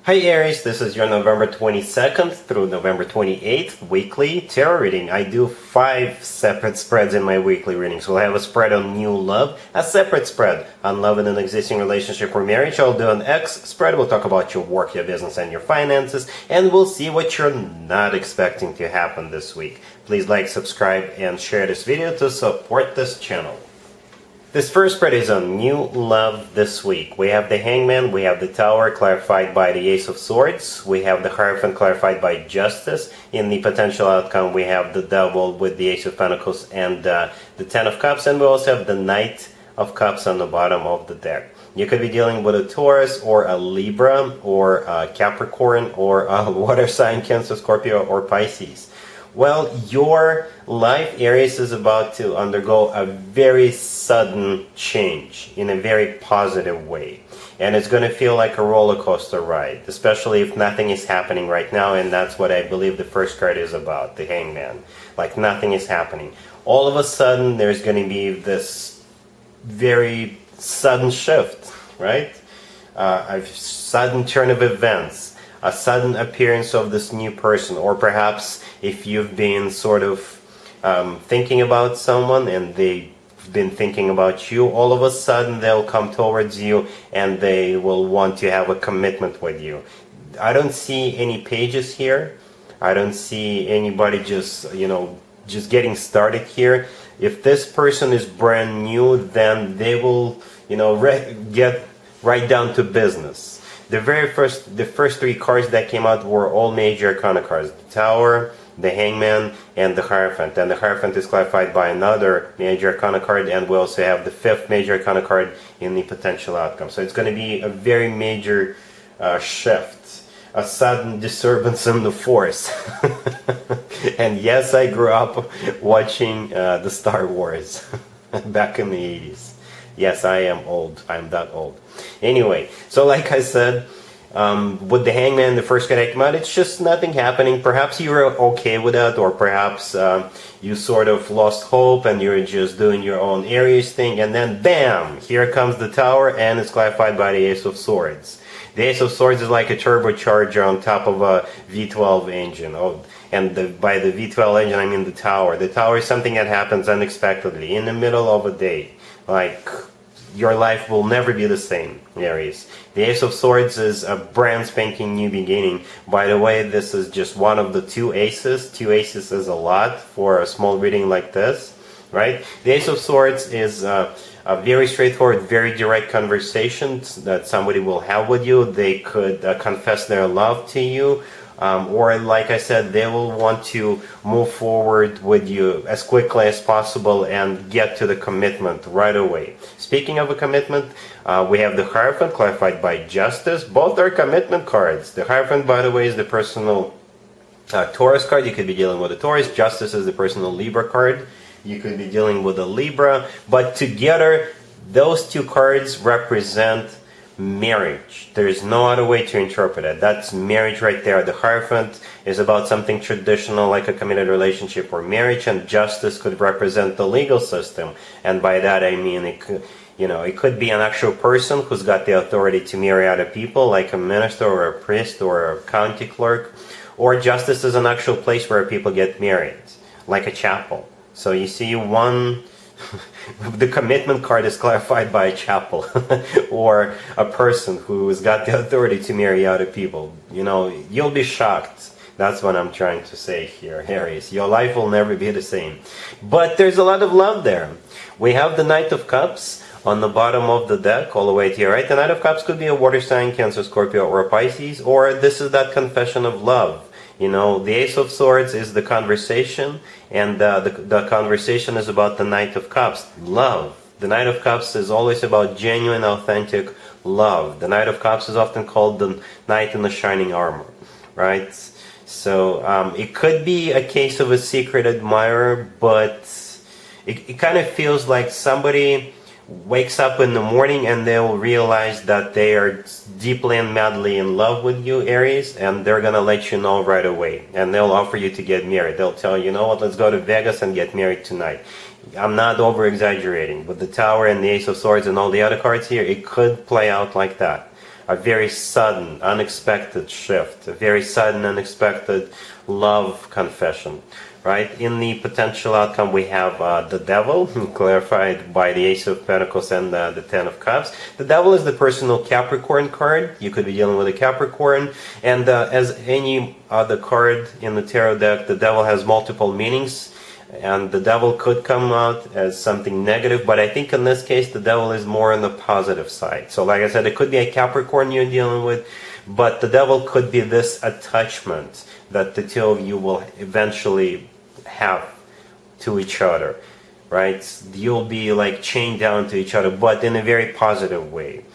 Hi Aries, this is your November 22nd through November 28th weekly tarot reading. I do 5 separate spreads in my weekly readings. We'll have a spread on new love, a separate spread on love in an existing relationship or marriage. I'll do an X spread. We'll talk about your work, your business, and your finances, and we'll see what you're not expecting to happen this week. Please like, subscribe, and share this video to support this channel. This first spread is on new love this week. We have the Hangman, we have the Tower clarified by the Ace of Swords, we have the Hierophant clarified by Justice. In the potential outcome, we have the Devil with the Ace of Pentacles and the Ten of Cups, and we also have the Knight of Cups on the bottom of the deck. You could be dealing with a Taurus or a Libra or a Capricorn or a water sign, Cancer, Scorpio, or Pisces. Well, your life, Aries, is about to undergo a very sudden change in a very positive way. And it's going to feel like a roller coaster ride, especially if nothing is happening right now. And that's what I believe the first card is about, the Hangman. Like nothing is happening. All of a sudden, there's going to be this very sudden shift, right? A sudden turn of events. A sudden appearance of this new person, or perhaps if you've been sort of thinking about someone and they've been thinking about you, all of a sudden they'll come towards you and they will want to have a commitment with you. I don't see any pages here. I don't see anybody just getting started here. If this person is brand new, then they will, get right down to business. The first 3 cards that came out were all major arcana cards: the Tower, the Hangman, and the Hierophant. And the Hierophant is clarified by another major arcana card, and we also have the 5th major arcana card in the potential outcome. So it's going to be a very major shift, a sudden disturbance in the force. And yes, I grew up watching the Star Wars back in the 80s. Yes, I am old. I'm that old. Anyway, so like I said, with the Hangman, the first card that came out, it's just nothing happening. Perhaps you were okay with that, or perhaps you sort of lost hope and you're just doing your own Aries thing, and then bam, here comes the Tower, and it's clarified by the Ace of Swords. The Ace of Swords is like a turbocharger on top of a V12 engine. By the V12 engine, I mean the Tower. The Tower is something that happens unexpectedly in the middle of a day. Like, your life will never be the same, Aries. The Ace of Swords is a brand spanking new beginning. By the way, this is just one of the 2 aces. 2 aces is a lot for a small reading like this, right? The Ace of Swords is a very straightforward, very direct conversation that somebody will have with you. They could confess their love to you. Or like I said, they will want to move forward with you as quickly as possible and get to the commitment right away. Speaking of a commitment, we have the Hierophant clarified by Justice. Both are commitment cards. The Hierophant, by the way, is the personal Taurus card. You could be dealing with a Taurus. Justice is the personal Libra card. You could be dealing with a Libra. But together, those 2 cards represent marriage. There is no other way to interpret it. That's marriage right there. The Hierophant is about something traditional like a committed relationship or marriage, and Justice could represent the legal system. And by that I mean it could be an actual person who's got the authority to marry other people, like a minister or a priest or a county clerk. Or Justice is an actual place where people get married, like a chapel. So you see the commitment card is clarified by a chapel or a person who's got the authority to marry other people. You'll be shocked. That's what I'm trying to say here, Aries. Your life will never be the same. But there's a lot of love there. We have the Knight of Cups on the bottom of the deck, all the way to your right. The Knight of Cups could be a water sign, Cancer, Scorpio, or a Pisces, or this is that confession of love. The Ace of Swords is the conversation, and the conversation is about the Knight of Cups, love. The Knight of Cups is always about genuine, authentic love. The Knight of Cups is often called the Knight in the shining armor, right? So it could be a case of a secret admirer, but it kind of feels like somebody wakes up in the morning and they'll realize that they are deeply and madly in love with you, Aries, and they're gonna let you know right away, and they'll offer you to get married. They'll tell you, what, let's go to Vegas and get married tonight. I'm not over exaggerating, but the Tower and the Ace of Swords and all the other cards here, it could play out like that. a very sudden, unexpected shift, a very sudden, unexpected love confession, right? In the potential outcome, we have the Devil, clarified by the Ace of Pentacles and the Ten of Cups. The Devil is the personal Capricorn card. You could be dealing with a Capricorn. And as any other card in the tarot deck, the Devil has multiple meanings. And the Devil could come out as something negative, but I think in this case the Devil is more on the positive side. So like I said, it could be a Capricorn you're dealing with, but the Devil could be this attachment that the two of you will eventually have to each other, right? You'll be like chained down to each other, but in a very positive way.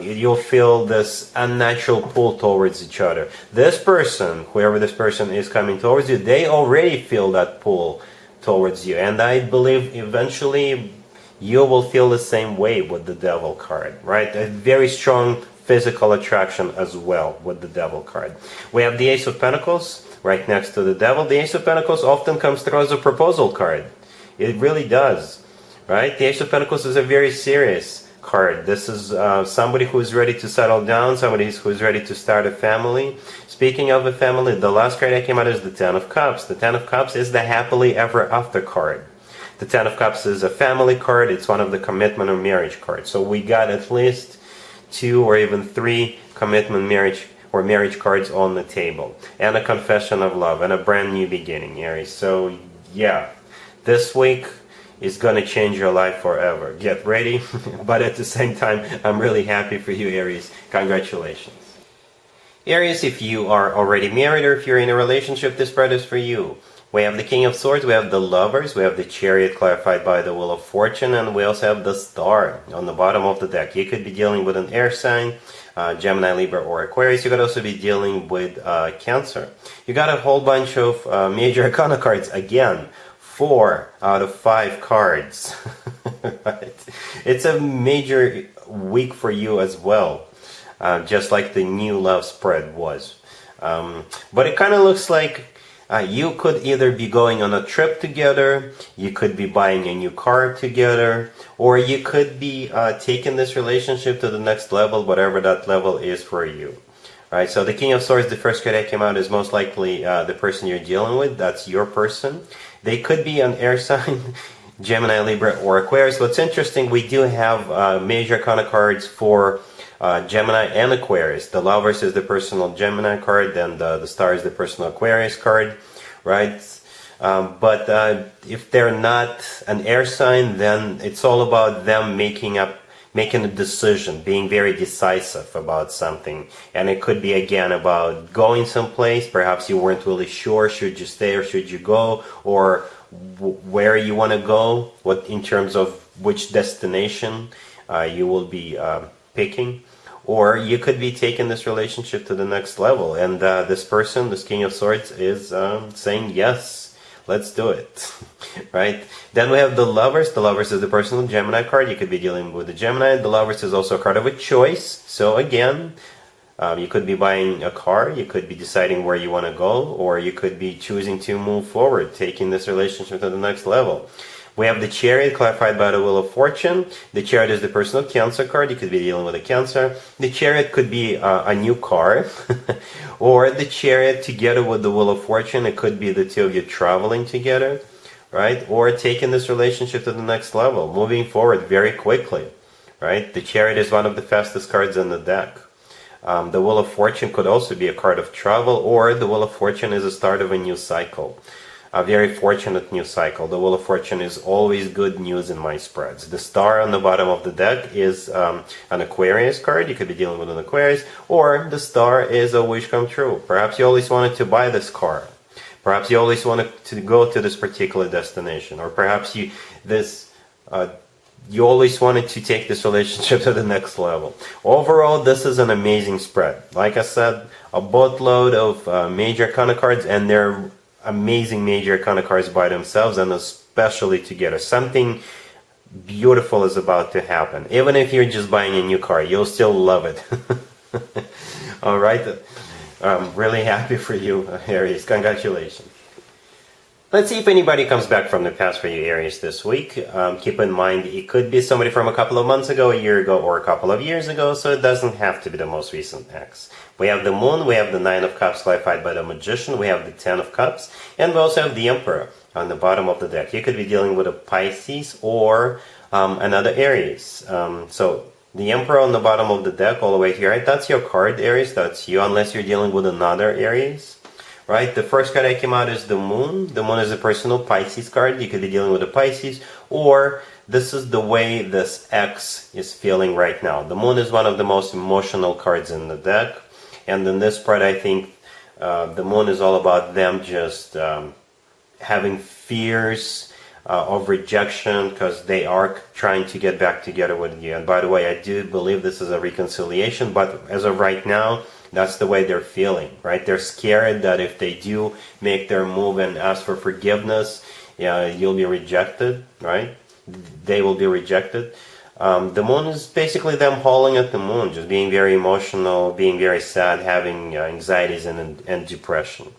You'll feel this unnatural pull towards each other. This person, whoever this person is coming towards you, they already feel that pull towards you, and I believe eventually you will feel the same way with the Devil card, right? A very strong physical attraction as well with the Devil card. We have the Ace of Pentacles right next to the Devil. The Ace of Pentacles often comes through as a proposal card. It really does, right? The Ace of Pentacles is a very serious card. This is somebody who is ready to settle down, somebody who is ready to start a family. Speaking of a family, the last card that came out is the Ten of Cups. The Ten of Cups is the happily ever after card. The Ten of Cups is a family card. It's one of the commitment or marriage cards. So we got at least 2 or even 3 commitment, marriage, or marriage cards on the table. And a confession of love and a brand new beginning, Aries. So yeah, this week is going to change your life forever. Get ready. But at the same time, I'm really happy for you, Aries. Congratulations. Aries, if you are already married or if you're in a relationship, this spread is for you. We have the King of Swords, we have the Lovers, we have the Chariot clarified by the Wheel of Fortune, and we also have the Star on the bottom of the deck. You could be dealing with an air sign, Gemini, Libra, or Aquarius. You could also be dealing with Cancer. You got a whole bunch of major arcana cards. Again, 4 out of 5 cards. Right? It's a major week for you as well. Just like the new love spread was. But it kind of looks like you could either be going on a trip together, you could be buying a new car together, or you could be taking this relationship to the next level, whatever that level is for you. Right, so the King of Swords, the first card that came out, is most likely the person you're dealing with. That's your person. They could be an air sign, Gemini, Libra, or Aquarius. What's interesting, we do have major arcana cards for Gemini and Aquarius. The Lovers is the personal Gemini card, and the Star is the personal Aquarius card, right? But if they're not an air sign, then it's all about them making a decision, being very decisive about something. And it could be, again, about going someplace. Perhaps you weren't really sure, should you stay or should you go, or where you want to go, what in terms of which destination you will be picking. Or you could be taking this relationship to the next level, and this person, this King of Swords, is saying yes, let's do it. Right? Then we have the Lovers. The Lovers is the personal Gemini card. You could be dealing with the Gemini. The Lovers is also a card of a choice. So again, you could be buying a car, you could be deciding where you want to go, or you could be choosing to move forward, taking this relationship to the next level. We have the Chariot clarified by the Wheel of Fortune. The Chariot is the personal Cancer card. You could be dealing with a Cancer. The Chariot could be a new car, or the Chariot together with the Wheel of Fortune. It could be the two of you traveling together, right? Or taking this relationship to the next level, moving forward very quickly, right? The Chariot is one of the fastest cards in the deck. The Wheel of Fortune could also be a card of travel, or the Wheel of Fortune is a start of a new cycle. A very fortunate new cycle. The Wheel of Fortune is always good news in my spreads. The Star on the bottom of the deck is an Aquarius card. You could be dealing with an Aquarius. Or the Star is a wish come true. Perhaps you always wanted to buy this car. Perhaps you always wanted to go to this particular destination. Or perhaps you always wanted to take this relationship to the next level. Overall, this is an amazing spread. Like I said, a boatload of major arcana cards, and they're amazing major arcana cards by themselves, and especially together. Something beautiful is about to happen. Even if you're just buying a new car, you'll still love it. Alright, I'm really happy for you, Aries. Congratulations. Let's see if anybody comes back from the past for you, Aries, this week. Keep in mind, it could be somebody from a couple of months ago, a year ago, or a couple of years ago, so it doesn't have to be the most recent ex. We have the Moon, we have the Nine of Cups clarified by the Magician, we have the Ten of Cups, and we also have the Emperor on the bottom of the deck. You could be dealing with a Pisces or another Aries. So the Emperor on the bottom of the deck all the way to your right, that's your card, Aries, that's you, unless you're dealing with another Aries. Right, the first card that came out is the Moon. The Moon is a personal Pisces card. You could be dealing with a Pisces, or this is the way this ex is feeling right now. The Moon is one of the most emotional cards in the deck, and in this part, I think the Moon is all about them just having fears of rejection because they are trying to get back together with you. And by the way, I do believe this is a reconciliation, but as of right now, that's the way they're feeling, right? They're scared that if they do make their move and ask for forgiveness, you'll be rejected, right? They will be rejected. The Moon is basically them hauling at the Moon, just being very emotional, being very sad, having anxieties and depression.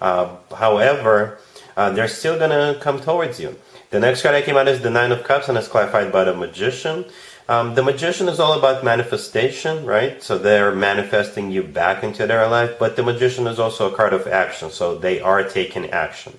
However, they're still going to come towards you. The next card that came out is the Nine of Cups, and it's clarified by the Magician. The Magician is all about manifestation, right? So they're manifesting you back into their life, but the Magician is also a card of action, so they are taking action.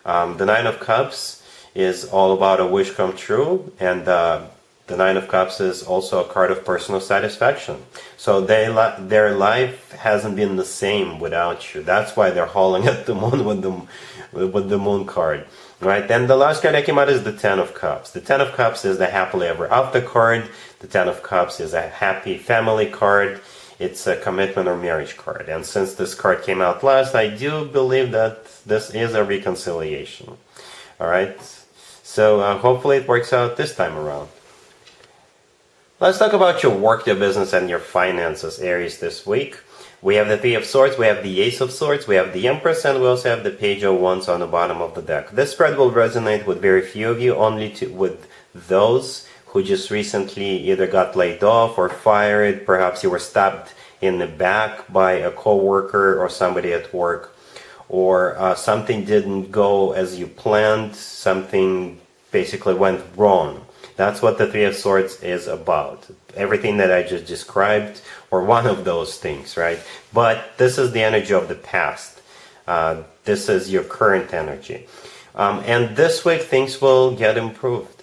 The Nine of Cups is all about a wish come true, and the Nine of Cups is also a card of personal satisfaction. So their life hasn't been the same without you. That's why they're hauling at the Moon with the Moon card. Right, then the last card that came out is the Ten of Cups. The Ten of Cups is the happily ever after card. The Ten of Cups is a happy family card. It's a commitment or marriage card. And since this card came out last, I do believe that this is a reconciliation. All right, so hopefully it works out this time around. Let's talk about your work, your business, and your finances, Aries, this week. We have the Three of Swords, we have the Ace of Swords, we have the Empress, and we also have the Page of Wands on the bottom of the deck. This spread will resonate with very few of you, only with those who just recently either got laid off or fired. Perhaps you were stabbed in the back by a coworker or somebody at work, or something didn't go as you planned, something basically went wrong. That's what the Three of Swords is about. Everything that I just described, or one of those things, right? But this is the energy of the past. This is your current energy. And this week, things will get improved.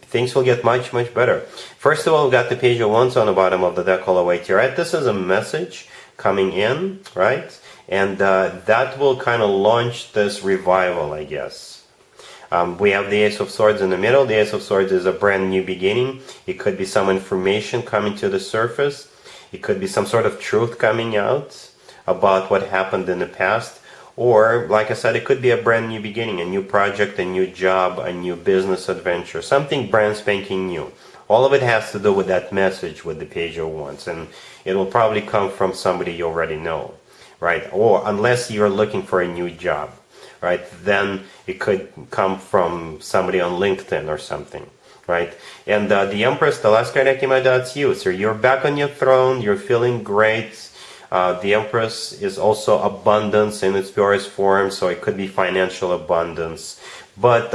Things will get much, much better. First of all, we got the Page of Wands on the bottom of the deck all the way to your right. This is a message coming in, right? And that will kind of launch this revival, I guess. We have the Ace of Swords in the middle. The Ace of Swords is a brand new beginning. It could be some information coming to the surface. It could be some sort of truth coming out about what happened in the past. Or, like I said, it could be a brand new beginning, a new project, a new job, a new business adventure, something brand spanking new. All of it has to do with that message with the Page of Wands. And it will probably come from somebody you already know, right? Or unless you're looking for a new job. Right, then it could come from somebody on LinkedIn or something, right? And the Empress, the last card that came out, that's you. So you're back on your throne, you're feeling great. The Empress is also abundance in its purest form, so it could be financial abundance. But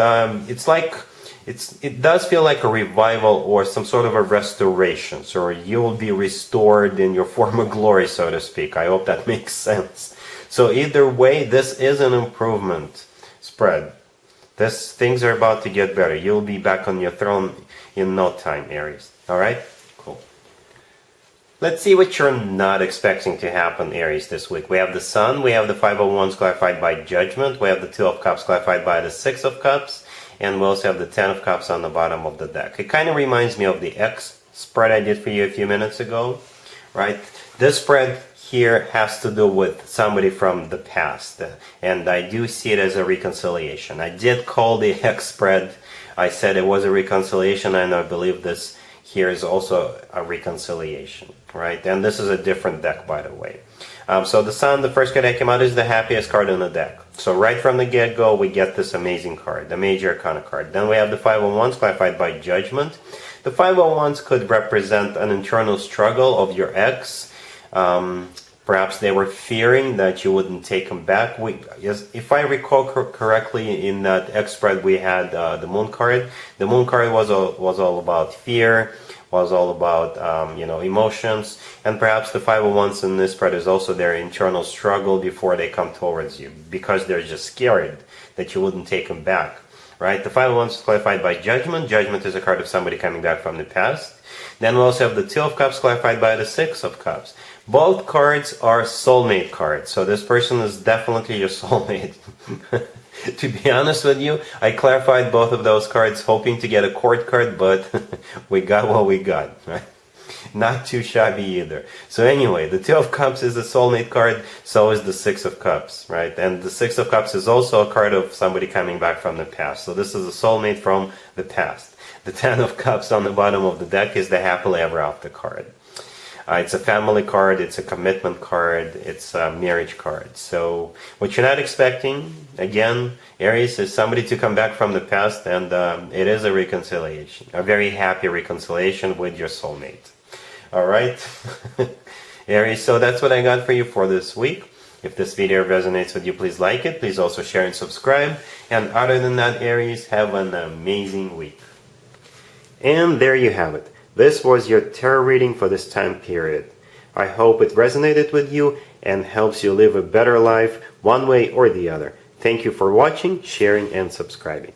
it does feel like a revival or some sort of a restoration. So you will be restored in your former glory, so to speak. I hope that makes sense. So either way, this is an improvement spread. Things are about to get better. You'll be back on your throne in no time, Aries. All right? Cool. Let's see what you're not expecting to happen, Aries, this week. We have the Sun. We have the Five of Wands clarified by Judgment. We have the Two of Cups clarified by the Six of Cups. And we also have the Ten of Cups on the bottom of the deck. It kind of reminds me of the X spread I did for you a few minutes ago, right? This spread here has to do with somebody from the past, and I do see it as a reconciliation. I did call the X spread. I said it was a reconciliation, and I believe this here is also a reconciliation, right? And this is a different deck, by the way. So the Sun, the first card that came out, is the happiest card in the deck. So right from the get-go, we get this amazing card, the Major Arcana card. Then we have the Five of Wands clarified by Judgment. The Five of Wands could represent an internal struggle of your ex. Perhaps they were fearing that you wouldn't take them back. Yes, if I recall correctly, in that X spread we had the Moon card. The Moon card was all about fear, was all about emotions, and perhaps the 501s in this spread is also their internal struggle before they come towards you, because they're just scared that you wouldn't take them back. Right? The 501s is clarified by Judgment. Judgment is a card of somebody coming back from the past. Then we also have the Two of Cups clarified by the Six of Cups. Both cards are soulmate cards, so this person is definitely your soulmate. To be honest with you, I clarified both of those cards hoping to get a court card, but we got what we got, right? Not too shabby either. So anyway, the Two of Cups is a soulmate card, so is the Six of Cups, right? And the Six of Cups is also a card of somebody coming back from the past. So this is a soulmate from the past. The Ten of Cups on the bottom of the deck is the happily ever after card. It's a family card, it's a commitment card, it's a marriage card. So what you're not expecting, again, Aries, is somebody to come back from the past, and it is a reconciliation, a very happy reconciliation with your soulmate. All right, Aries, so that's what I got for you for this week. If this video resonates with you, please like it. Please also share and subscribe. And other than that, Aries, have an amazing week. And there you have it. This was your tarot reading for this time period. I hope it resonated with you and helps you live a better life one way or the other. Thank you for watching, sharing, and subscribing.